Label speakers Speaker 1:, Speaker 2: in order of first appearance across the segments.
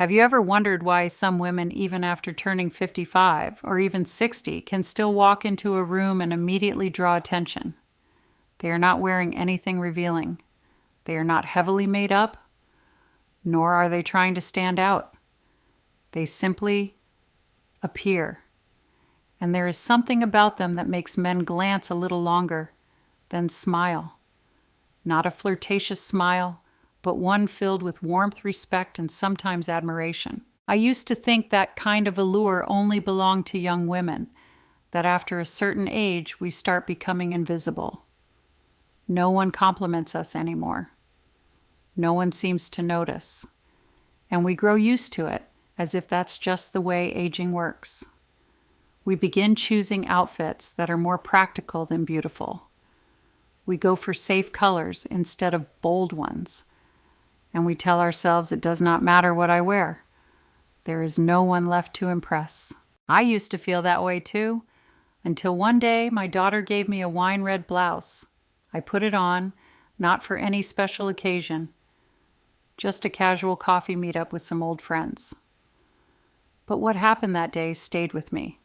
Speaker 1: Have you ever wondered why some women, even after turning 55 or even 60, can still walk into a room and immediately draw attention? They are not wearing anything revealing. They are not heavily made up, nor are they trying to stand out. They simply appear. And there is something about them that makes men glance a little longer, then smile. Not a flirtatious smile, but one filled with warmth, respect, and sometimes admiration. I used to think that kind of allure only belonged to young women, that after a certain age we start becoming invisible. No one compliments us anymore. No one seems to notice. And we grow used to it, as if that's just the way aging works. We begin choosing outfits that are more practical than beautiful. We go for safe colors instead of bold ones. And we tell ourselves it does not matter what I wear. There is no one left to impress. I used to feel that way too, until one day my daughter gave me a wine red blouse. I put it on, not for any special occasion, just a casual coffee meetup with some old friends. But what happened that day stayed with me.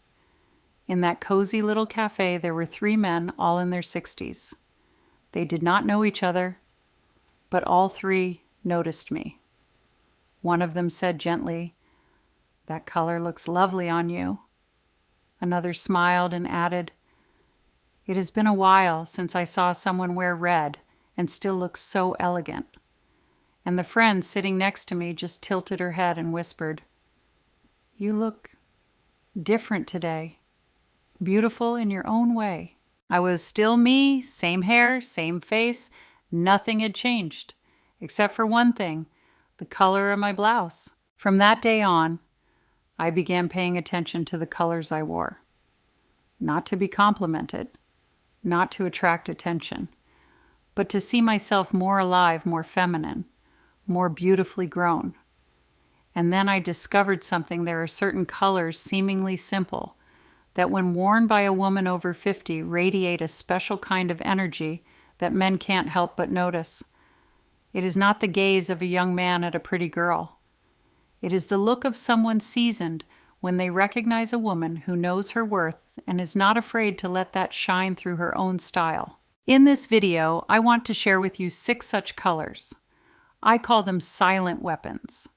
Speaker 1: In that cozy little cafe, there were 3 men, all in their 60s. They did not know each other, but all 3 noticed me. One of them said gently, "That color looks lovely on you." Another smiled and added, "It has been a while since I saw someone wear red and still look so elegant." And the friend sitting next to me just tilted her head and whispered, "You look different today, beautiful in your own way." I was still me, same hair, same face, nothing had changed, except for one thing, the color of my blouse. From that day on, I began paying attention to the colors I wore. Not to be complimented, not to attract attention, but to see myself more alive, more feminine, more beautifully grown. And then I discovered something. There are certain colors, seemingly simple, that when worn by a woman over 50 radiate a special kind of energy that men can't help but notice. It is not the gaze of a young man at a pretty girl. It is the look of someone seasoned when they recognize a woman who knows her worth and is not afraid to let that shine through her own style. In this video, I want to share with you 6 such colors. I call them silent weapons.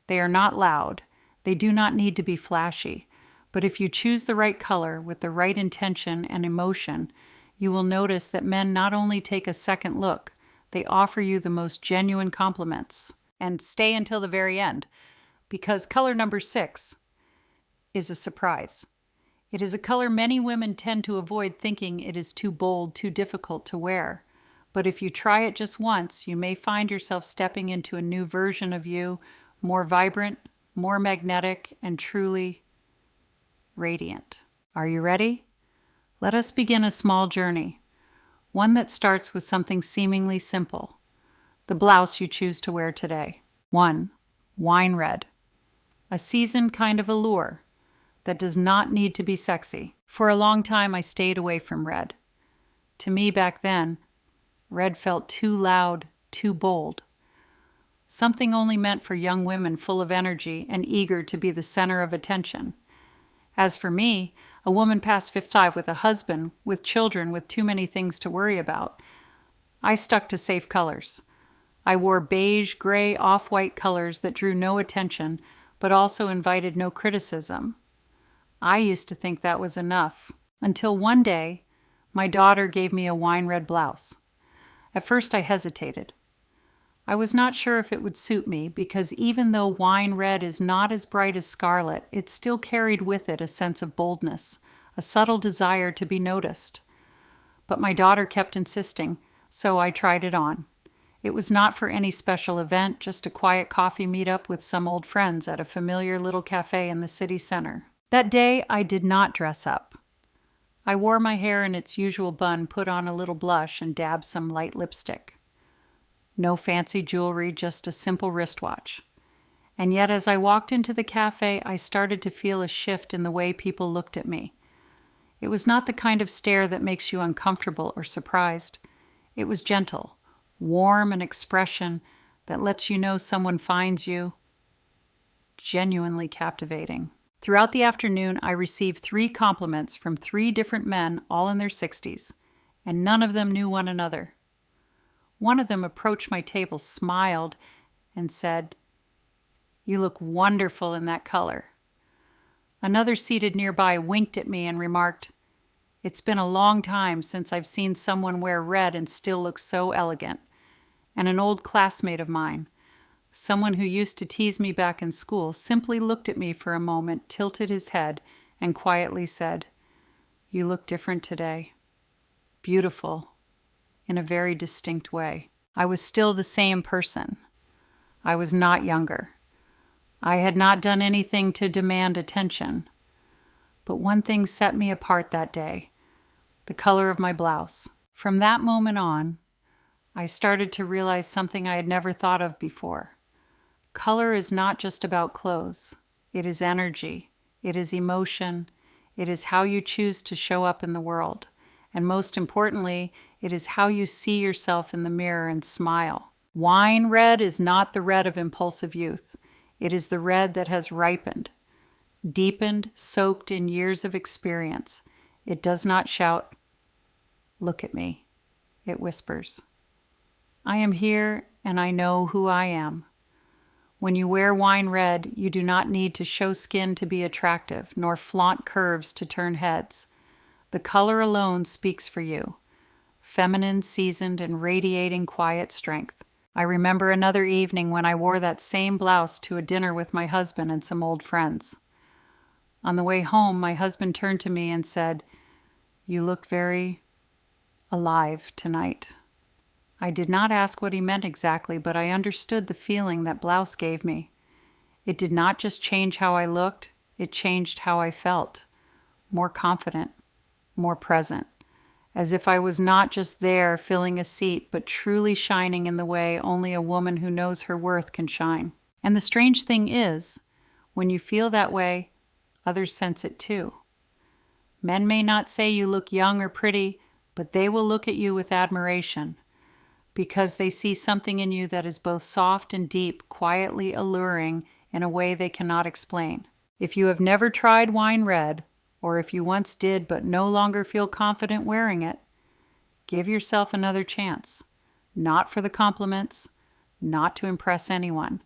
Speaker 1: They are not loud. They do not need to be flashy. But if you choose the right color with the right intention and emotion, you will notice that men not only take a second look, they offer you the most genuine compliments. And stay until the very end, because color number 6 is a surprise. It is a color many women tend to avoid, thinking it is too bold, too difficult to wear. But if you try it just once, you may find yourself stepping into a new version of you, more vibrant, more magnetic, and truly radiant. Are you ready? Let us begin a small journey, one that starts with something seemingly simple, the blouse you choose to wear today. 1. Wine red, a seasoned kind of allure that does not need to be sexy. For a long time, I stayed away from red. To me back then, red felt too loud, too bold. Something only meant for young women full of energy and eager to be the center of attention. As for me, a woman past 55 with a husband, with children, with too many things to worry about, I stuck to safe colors. I wore beige, gray, off-white colors that drew no attention, but also invited no criticism. I used to think that was enough, until one day, my daughter gave me a wine red blouse. At first I hesitated. I was not sure if it would suit me, because even though wine red is not as bright as scarlet, it still carried with it a sense of boldness, a subtle desire to be noticed. But my daughter kept insisting, so I tried it on. It was not for any special event, just a quiet coffee meetup with some old friends at a familiar little cafe in the city center. That day, I did not dress up. I wore my hair in its usual bun, put on a little blush, and dabbed some light lipstick. No fancy jewelry, just a simple wristwatch. And yet as I walked into the cafe, I started to feel a shift in the way people looked at me. It was not the kind of stare that makes you uncomfortable or surprised. It was gentle, warm, an expression that lets you know someone finds you genuinely captivating. Throughout the afternoon, I received 3 compliments from 3 different men, all in their 60s, and none of them knew one another. One of them approached my table, smiled, and said, "You look wonderful in that color." Another seated nearby winked at me and remarked, "It's been a long time since I've seen someone wear red and still look so elegant." And an old classmate of mine, someone who used to tease me back in school, simply looked at me for a moment, tilted his head, and quietly said, "You look different today. Beautiful, in a very distinct way." I was still the same person. I was not younger. I had not done anything to demand attention. But one thing set me apart that day: the color of my blouse. From that moment on, I started to realize something I had never thought of before. Color is not just about clothes. It is energy. It is emotion. It is how you choose to show up in the world. And most importantly, it is how you see yourself in the mirror and smile. Wine red is not the red of impulsive youth. It is the red that has ripened, deepened, soaked in years of experience. It does not shout, "Look at me." It whispers, "I am here and I know who I am." When you wear wine red, you do not need to show skin to be attractive, nor flaunt curves to turn heads. The color alone speaks for you, feminine, seasoned, and radiating quiet strength. I remember another evening when I wore that same blouse to a dinner with my husband and some old friends. On the way home, my husband turned to me and said, "You look very alive tonight." I did not ask what he meant exactly, but I understood the feeling that blouse gave me. It did not just change how I looked, it changed how I felt. More confident, more present, as if I was not just there filling a seat, but truly shining in the way only a woman who knows her worth can shine. And the strange thing is, when you feel that way, others sense it too. Men may not say you look young or pretty, but they will look at you with admiration, because they see something in you that is both soft and deep, quietly alluring in a way they cannot explain. If you have never tried wine red, or if you once did but no longer feel confident wearing it, give yourself another chance. Not for the compliments, not to impress anyone,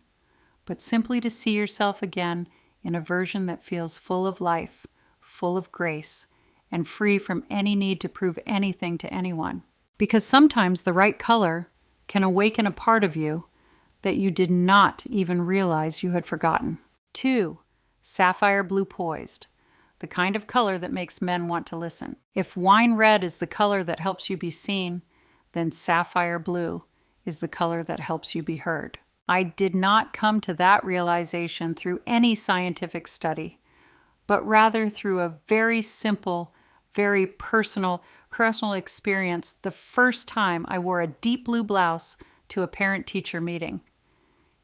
Speaker 1: but simply to see yourself again in a version that feels full of life, full of grace, and free from any need to prove anything to anyone. Because sometimes the right color can awaken a part of you that you did not even realize you had forgotten. 2. Sapphire blue poised, the kind of color that makes men want to listen. If wine red is the color that helps you be seen, then sapphire blue is the color that helps you be heard. I did not come to that realization through any scientific study, but rather through a very simple, very personal experience the first time I wore a deep blue blouse to a parent-teacher meeting.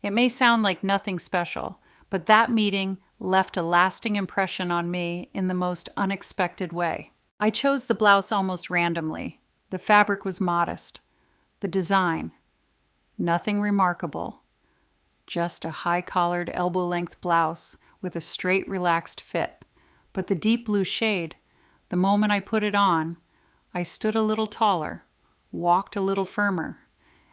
Speaker 1: It may sound like nothing special, but that meeting left a lasting impression on me in the most unexpected way. I chose the blouse almost randomly. The fabric was modest. The design, nothing remarkable. Just a high-collared, elbow-length blouse with a straight, relaxed fit. But the deep blue shade, the moment I put it on, I stood a little taller, walked a little firmer,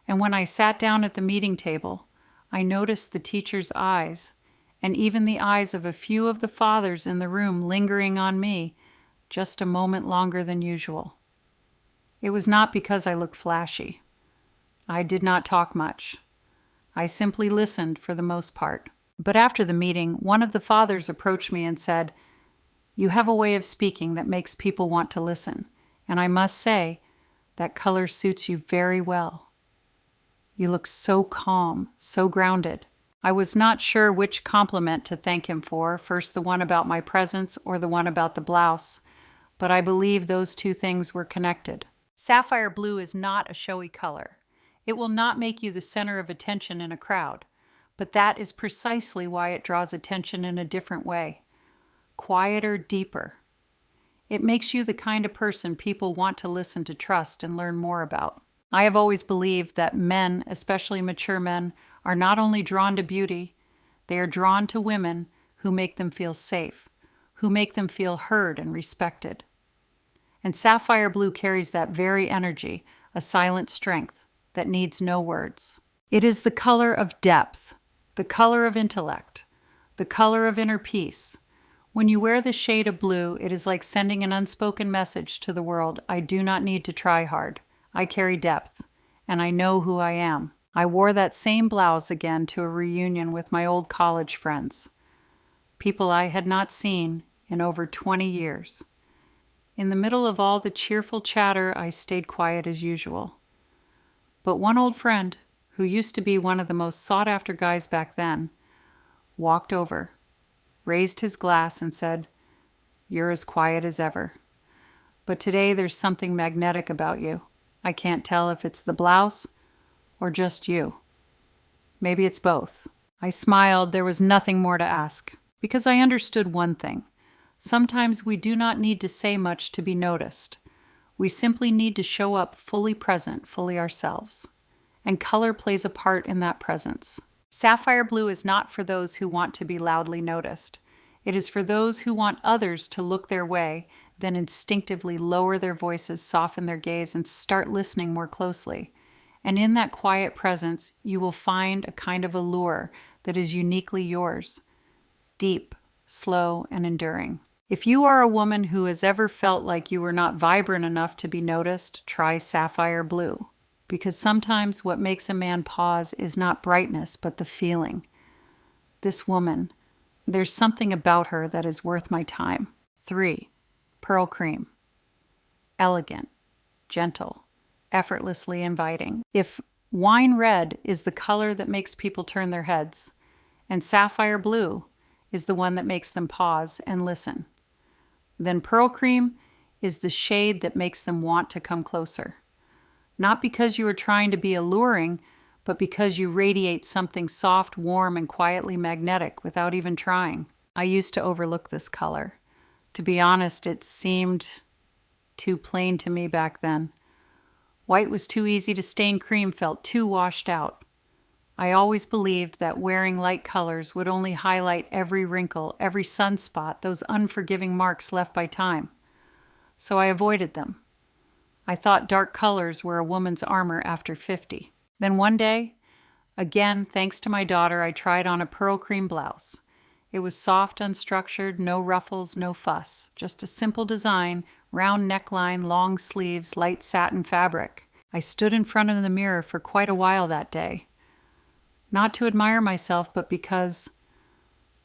Speaker 1: and when I sat down at the meeting table, I noticed the teacher's eyes, and even the eyes of a few of the fathers in the room lingering on me just a moment longer than usual. It was not because I looked flashy. I did not talk much. I simply listened for the most part. But after the meeting, one of the fathers approached me and said, "You have a way of speaking that makes people want to listen. And I must say, that color suits you very well. You look so calm, so grounded." I was not sure which compliment to thank him for, first the one about my presence or the one about the blouse, but I believe those two things were connected. Sapphire blue is not a showy color. It will not make you the center of attention in a crowd, but that is precisely why it draws attention in a different way. Quieter, deeper. It makes you the kind of person people want to listen to, trust, and learn more about. I have always believed that men, especially mature men, are not only drawn to beauty, They are drawn to women who make them feel safe, who make them feel heard and respected. And sapphire blue carries that very energy, a silent strength that needs no words. It is the color of depth, the color of intellect, the color of inner peace. When you wear the shade of blue, it is like sending an unspoken message to the world. I do not need to try hard. I carry depth, and I know who I am. I wore that same blouse again to a reunion with my old college friends, people I had not seen in over 20 years. In the middle of all the cheerful chatter, I stayed quiet as usual. But one old friend, who used to be one of the most sought-after guys back then, walked over, raised his glass and said, "You're as quiet as ever. But today there's something magnetic about you. I can't tell if it's the blouse or just you. Maybe it's both." I smiled. There was nothing more to ask, because I understood one thing. Sometimes we do not need to say much to be noticed. We simply need to show up fully present, fully ourselves. And color plays a part in that presence. Sapphire blue is not for those who want to be loudly noticed. It is for those who want others to look their way, then instinctively lower their voices, soften their gaze, and start listening more closely. And in that quiet presence, you will find a kind of allure that is uniquely yours, deep, slow, and enduring. If you are a woman who has ever felt like you were not vibrant enough to be noticed, try sapphire blue. Because sometimes what makes a man pause is not brightness, but the feeling. This woman, there's something about her that is worth my time. 3. Pearl cream. Elegant, gentle, effortlessly inviting. If wine red is the color that makes people turn their heads, and sapphire blue is the one that makes them pause and listen, then pearl cream is the shade that makes them want to come closer. Not because you are trying to be alluring, but because you radiate something soft, warm, and quietly magnetic without even trying. I used to overlook this color. To be honest, it seemed too plain to me back then. White was too easy to stain, cream felt too washed out. I always believed that wearing light colors would only highlight every wrinkle, every sunspot, those unforgiving marks left by time. So I avoided them. I thought dark colors were a woman's armor after 50. Then one day, again, thanks to my daughter, I tried on a pearl cream blouse. It was soft, unstructured, no ruffles, no fuss, just a simple design, round neckline, long sleeves, light satin fabric. I stood in front of the mirror for quite a while that day. Not to admire myself, but because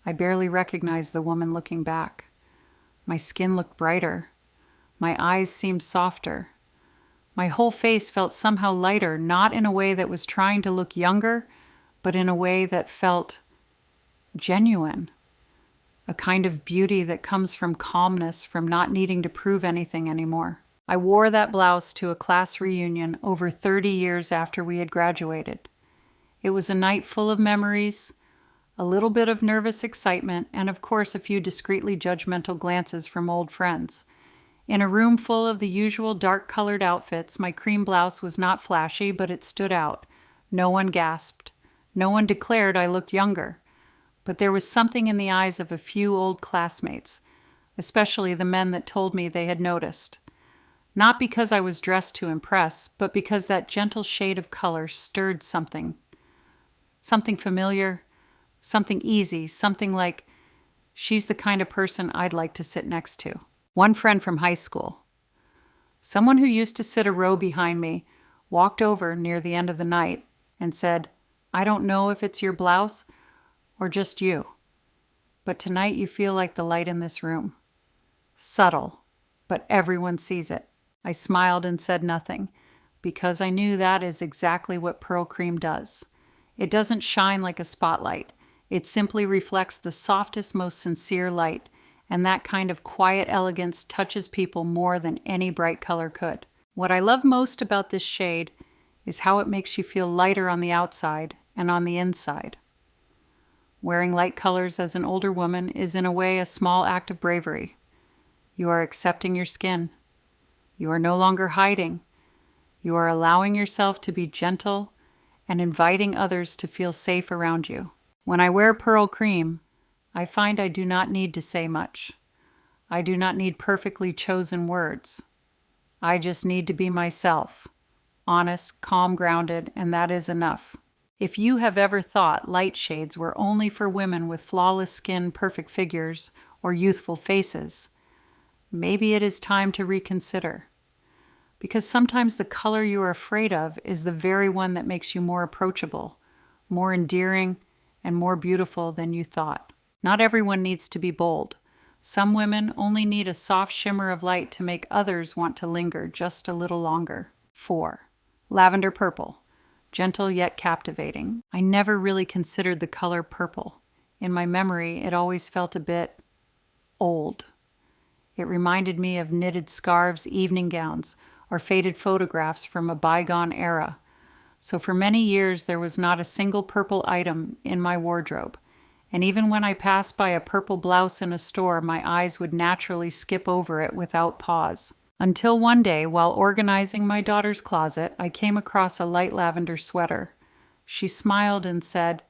Speaker 1: I barely recognized the woman looking back. My skin looked brighter. My eyes seemed softer. My whole face felt somehow lighter, not in a way that was trying to look younger, but in a way that felt genuine. A kind of beauty that comes from calmness, from not needing to prove anything anymore. I wore that blouse to a class reunion over 30 years after we had graduated. It was a night full of memories, a little bit of nervous excitement, and of course a few discreetly judgmental glances from old friends. In a room full of the usual dark-colored outfits, my cream blouse was not flashy, but it stood out. No one gasped. No one declared I looked younger. But there was something in the eyes of a few old classmates, especially the men that told me they had noticed. Not because I was dressed to impress, but because that gentle shade of color stirred something. Something familiar, something easy, something like, she's the kind of person I'd like to sit next to. One friend from high school, someone who used to sit a row behind me, walked over near the end of the night and said, "I don't know if it's your blouse or just you, but tonight you feel like the light in this room. Subtle, but everyone sees it." I smiled and said nothing, because I knew that is exactly what pearl cream does. It doesn't shine like a spotlight. It simply reflects the softest, most sincere light, and that kind of quiet elegance touches people more than any bright color could. What I love most about this shade is how it makes you feel lighter on the outside and on the inside. Wearing light colors as an older woman is in a way a small act of bravery. You are accepting your skin. You are no longer hiding. You are allowing yourself to be gentle and inviting others to feel safe around you. When I wear pearl cream, I find I do not need to say much. I do not need perfectly chosen words. I just need to be myself, honest, calm, grounded, and that is enough. If you have ever thought light shades were only for women with flawless skin, perfect figures, or youthful faces, maybe it is time to reconsider. Because sometimes the color you are afraid of is the very one that makes you more approachable, more endearing, and more beautiful than you thought. Not everyone needs to be bold. Some women only need a soft shimmer of light to make others want to linger just a little longer. 4. Lavender purple. Gentle yet captivating. I never really considered the color purple. In my memory, it always felt a bit old. It reminded me of knitted scarves, evening gowns, or faded photographs from a bygone era. So for many years, there was not a single purple item in my wardrobe. And even when I passed by a purple blouse in a store, my eyes would naturally skip over it without pause. Until one day, while organizing my daughter's closet, I came across a light lavender sweater. She smiled and said,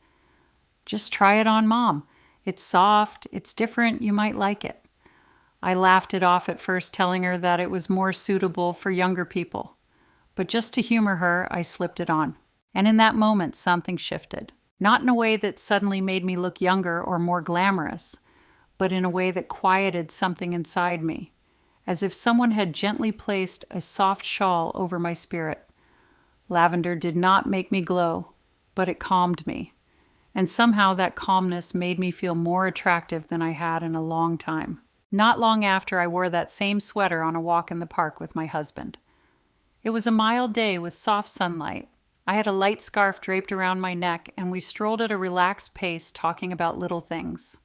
Speaker 1: "Just try it on, Mom. It's soft, it's different, you might like it." I laughed it off at first, telling her that it was more suitable for younger people. But just to humor her, I slipped it on. And in that moment, something shifted. Not in a way that suddenly made me look younger or more glamorous, but in a way that quieted something inside me, as if someone had gently placed a soft shawl over my spirit. Lavender did not make me glow, but it calmed me. And somehow that calmness made me feel more attractive than I had in a long time. Not long after, I wore that same sweater on a walk in the park with my husband. It was a mild day with soft sunlight. I had a light scarf draped around my neck, and we strolled at a relaxed pace talking about little things.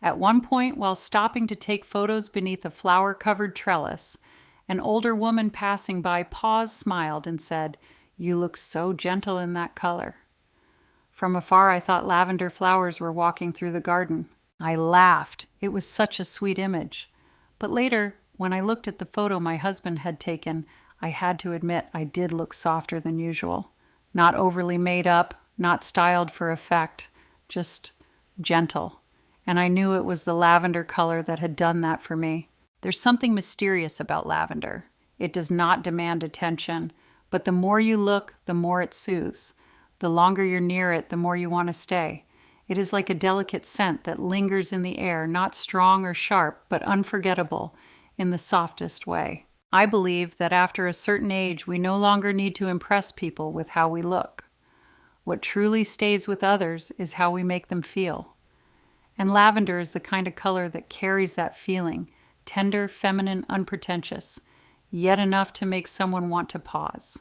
Speaker 1: At one point, while stopping to take photos beneath a flower-covered trellis, an older woman passing by paused, smiled, and said, "You look so gentle in that color." From afar, I thought lavender flowers were walking through the garden. I laughed. It was such a sweet image. But later, when I looked at the photo my husband had taken, I had to admit I did look softer than usual. Not overly made up, not styled for effect, just gentle. And I knew it was the lavender color that had done that for me. There's something mysterious about lavender. It does not demand attention, but the more you look, the more it soothes. The longer you're near it, the more you want to stay. It is like a delicate scent that lingers in the air, not strong or sharp, but unforgettable in the softest way. I believe that after a certain age, we no longer need to impress people with how we look. What truly stays with others is how we make them feel. And lavender is the kind of color that carries that feeling, tender, feminine, unpretentious, yet enough to make someone want to pause.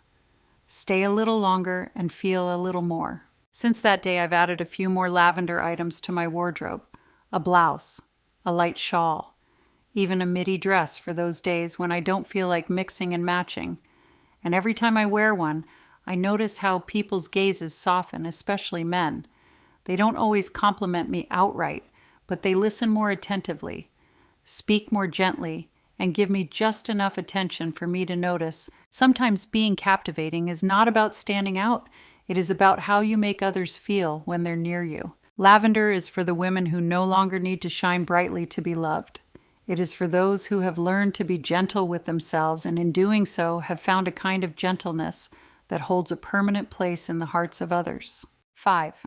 Speaker 1: Stay a little longer and feel a little more. Since that day, I've added a few more lavender items to my wardrobe. A blouse, a light shawl, even a midi dress for those days when I don't feel like mixing and matching. And every time I wear one, I notice how people's gazes soften, especially men. They don't always compliment me outright, but they listen more attentively, speak more gently, and give me just enough attention for me to notice. Sometimes being captivating is not about standing out. It is about how you make others feel when they're near you. Lavender is for the women who no longer need to shine brightly to be loved. It is for those who have learned to be gentle with themselves and in doing so have found a kind of gentleness that holds a permanent place in the hearts of others. 5.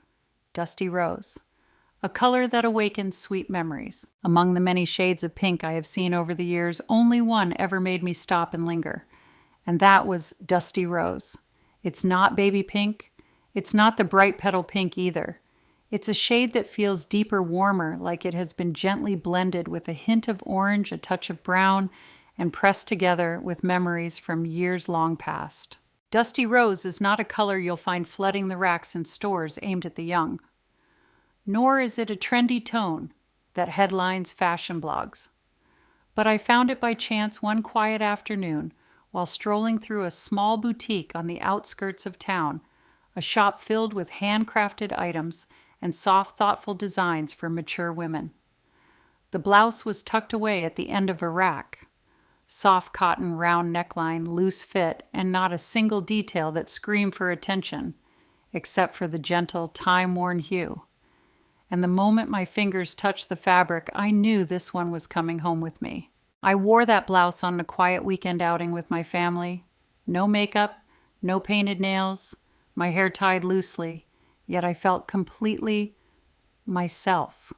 Speaker 1: Dusty rose. A color that awakens sweet memories. Among the many shades of pink I have seen over the years, only one ever made me stop and linger, and that was dusty rose. It's not baby pink. It's not the bright petal pink either. It's a shade that feels deeper, warmer, like it has been gently blended with a hint of orange, a touch of brown, and pressed together with memories from years long past. Dusty rose is not a color you'll find flooding the racks in stores aimed at the young. Nor is it a trendy tone that headlines fashion blogs. But I found it by chance one quiet afternoon while strolling through a small boutique on the outskirts of town, a shop filled with handcrafted items and soft, thoughtful designs for mature women. The blouse was tucked away at the end of a rack. Soft cotton, round neckline, loose fit, and not a single detail that screamed for attention, except for the gentle, time-worn hue. and the moment my fingers touched the fabric, I knew this one was coming home with me. I wore that blouse on a quiet weekend outing with my family. No makeup, no painted nails, my hair tied loosely, yet I felt completely myself.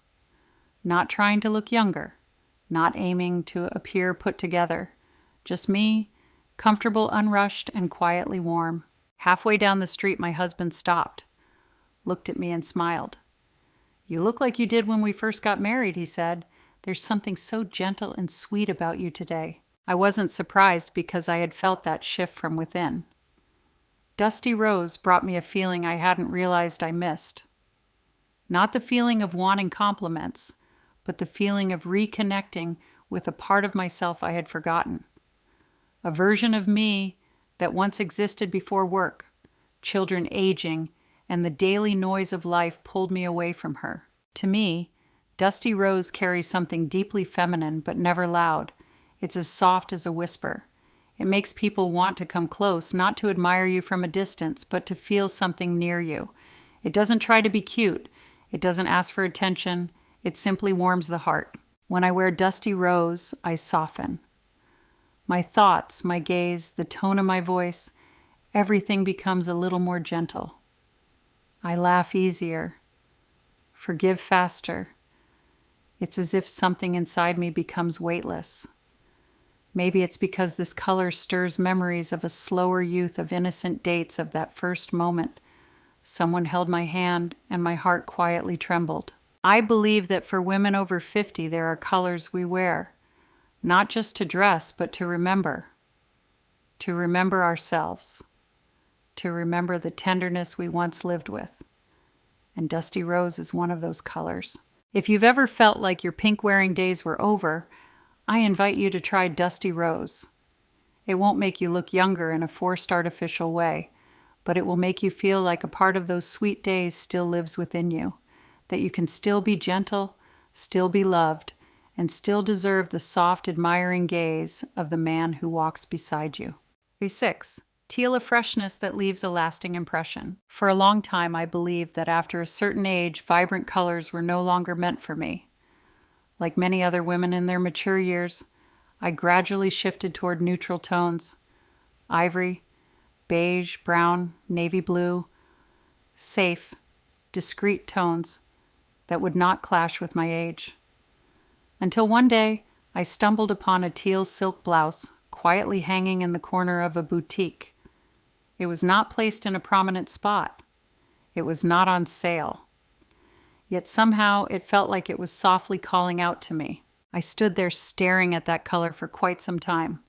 Speaker 1: Not trying to look younger, not aiming to appear put together. Just me, comfortable, unrushed, and quietly warm. Halfway down the street, my husband stopped, looked at me, and smiled. "You look like you did when we first got married," he said. "There's something so gentle and sweet about you today." I wasn't surprised because I had felt that shift from within. Dusty Rose brought me a feeling I hadn't realized I missed. Not the feeling of wanting compliments, but the feeling of reconnecting with a part of myself I had forgotten. A version of me that once existed before work, children aging, and the daily noise of life pulled me away from her. To me, Dusty Rose carries something deeply feminine but never loud. It's as soft as a whisper. It makes people want to come close, not to admire you from a distance, but to feel something near you. It doesn't try to be cute. It doesn't ask for attention. It simply warms the heart. When I wear Dusty Rose, I soften. My thoughts, my gaze, the tone of my voice, everything becomes a little more gentle. I laugh easier, forgive faster. It's as if something inside me becomes weightless. Maybe it's because this color stirs memories of a slower youth, of innocent dates, of that first moment. Someone held my hand and my heart quietly trembled. I believe that for women over 50, there are colors we wear, not just to dress, but to remember ourselves, to remember the tenderness we once lived with. And Dusty Rose is one of those colors. If you've ever felt like your pink-wearing days were over, I invite you to try Dusty Rose. It won't make you look younger in a forced artificial way, but it will make you feel like a part of those sweet days still lives within you, that you can still be gentle, still be loved, and still deserve the soft, admiring gaze of the man who walks beside you. 6. Teal a freshness that leaves a lasting impression. For a long time, I believed that after a certain age, vibrant colors were no longer meant for me. Like many other women in their mature years, I gradually shifted toward neutral tones: ivory, beige, brown, navy blue, safe, discreet tones that would not clash with my age. Until one day, I stumbled upon a teal silk blouse quietly hanging in the corner of a boutique. It was not placed in a prominent spot. It was not on sale. Yet somehow it felt like it was softly calling out to me. I stood there staring at that color for quite some time.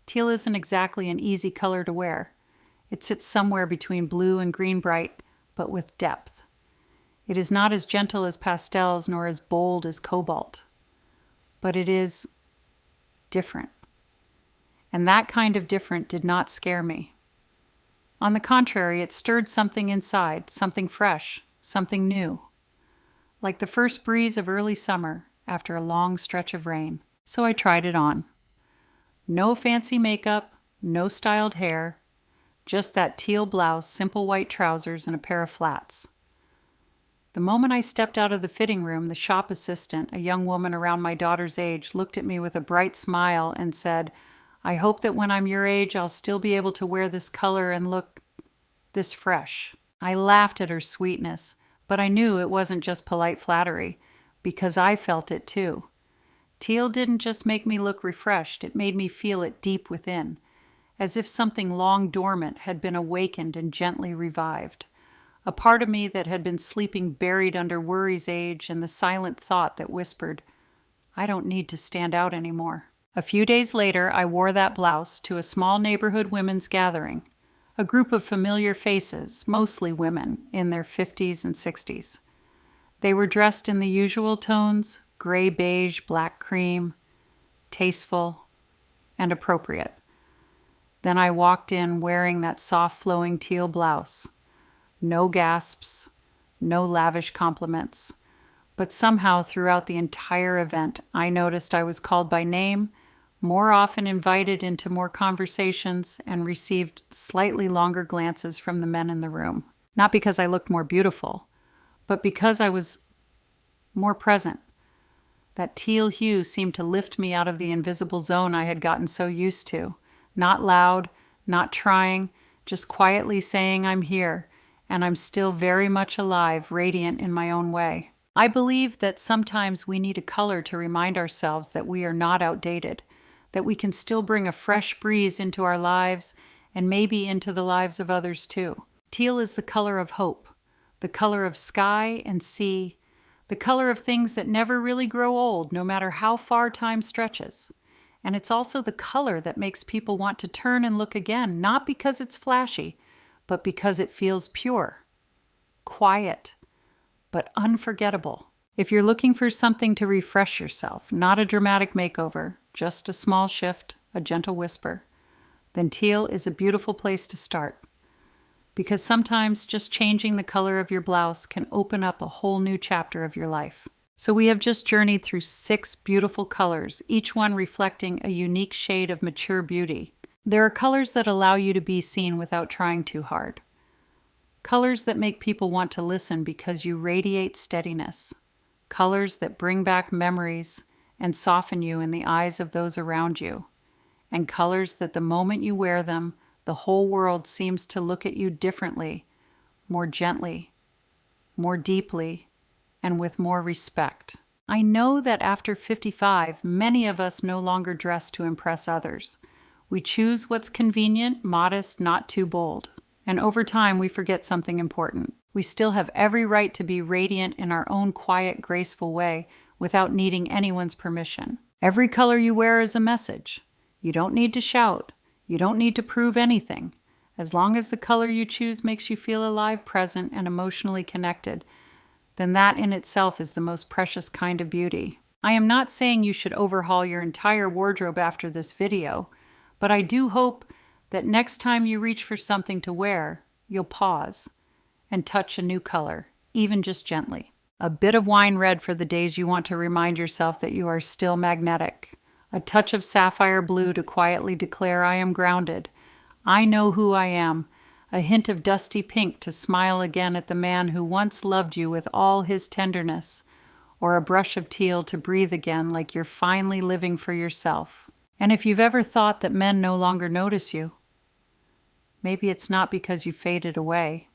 Speaker 1: Teal isn't exactly an easy color to wear. It sits somewhere between blue and green bright, but with depth. It is not as gentle as pastels nor as bold as cobalt. But it is different. And that kind of different did not scare me. On the contrary, it stirred something inside, something fresh, something new. Like the first breeze of early summer after a long stretch of rain. So I tried it on. No fancy makeup, no styled hair, just that teal blouse, simple white trousers, and a pair of flats. The moment I stepped out of the fitting room, the shop assistant, a young woman around my daughter's age, looked at me with a bright smile and said, "I hope that when I'm your age, I'll still be able to wear this color and look this fresh." I laughed at her sweetness, but I knew it wasn't just polite flattery, because I felt it too. Teal didn't just make me look refreshed, it made me feel it deep within, as if something long dormant had been awakened and gently revived. A part of me that had been sleeping buried under worry's age and the silent thought that whispered, "I don't need to stand out anymore." A few days later, I wore that blouse to a small neighborhood women's gathering, a group of familiar faces, mostly women in their 50s and 60s. They were dressed in the usual tones: gray, beige, black cream, tasteful and appropriate. Then I walked in wearing that soft flowing teal blouse. No gasps, no lavish compliments. But somehow throughout the entire event, I noticed I was called by name, more often invited into more conversations, and received slightly longer glances from the men in the room. Not because I looked more beautiful, but because I was more present. That teal hue seemed to lift me out of the invisible zone I had gotten so used to. Not loud, not trying, just quietly saying I'm here, and I'm still very much alive, radiant in my own way. I believe that sometimes we need a color to remind ourselves that we are not outdated, that we can still bring a fresh breeze into our lives and maybe into the lives of others too. Teal is the color of hope, the color of sky and sea, the color of things that never really grow old, no matter how far time stretches. And it's also the color that makes people want to turn and look again, not because it's flashy, but because it feels pure, quiet, but unforgettable. If you're looking for something to refresh yourself, not a dramatic makeover, just a small shift, a gentle whisper, then teal is a beautiful place to start. Because sometimes just changing the color of your blouse can open up a whole new chapter of your life. So we have just journeyed through 6 beautiful colors, each one reflecting a unique shade of mature beauty. There are colors that allow you to be seen without trying too hard. Colors that make people want to listen because you radiate steadiness. Colors that bring back memories and soften you in the eyes of those around you. And colors that the moment you wear them, the whole world seems to look at you differently, more gently, more deeply, and with more respect. I know that after 55, many of us no longer dress to impress others. We choose what's convenient, modest, not too bold. And over time, we forget something important. We still have every right to be radiant in our own quiet, graceful way without needing anyone's permission. Every color you wear is a message. You don't need to shout. You don't need to prove anything. As long as the color you choose makes you feel alive, present, and emotionally connected, then that in itself is the most precious kind of beauty. I am not saying you should overhaul your entire wardrobe after this video, but I do hope that next time you reach for something to wear, you'll pause and touch a new color, even just gently. A bit of wine red for the days you want to remind yourself that you are still magnetic. A touch of sapphire blue to quietly declare I am grounded. I know who I am. A hint of dusty pink to smile again at the man who once loved you with all his tenderness. Or a brush of teal to breathe again like you're finally living for yourself. And if you've ever thought that men no longer notice you, maybe it's not because you faded away.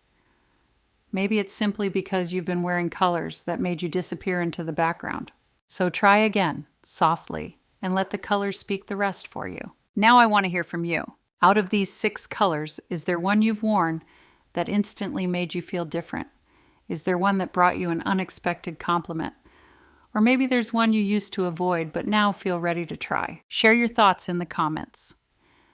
Speaker 1: Maybe it's simply because you've been wearing colors that made you disappear into the background. So try again, softly, and let the colors speak the rest for you. Now I want to hear from you. Out of these 6 colors, is there one you've worn that instantly made you feel different? Is there one that brought you an unexpected compliment? Or maybe there's one you used to avoid but now feel ready to try. Share your thoughts in the comments.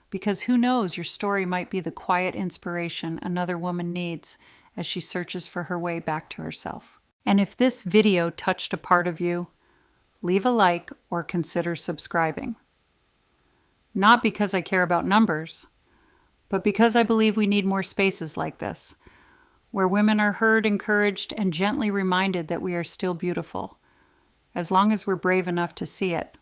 Speaker 1: Because who knows, your story might be the quiet inspiration another woman needs as she searches for her way back to herself. And if this video touched a part of you, leave a like or consider subscribing. Not because I care about numbers, but because I believe we need more spaces like this, where women are heard, encouraged, and gently reminded that we are still beautiful, as long as we're brave enough to see it.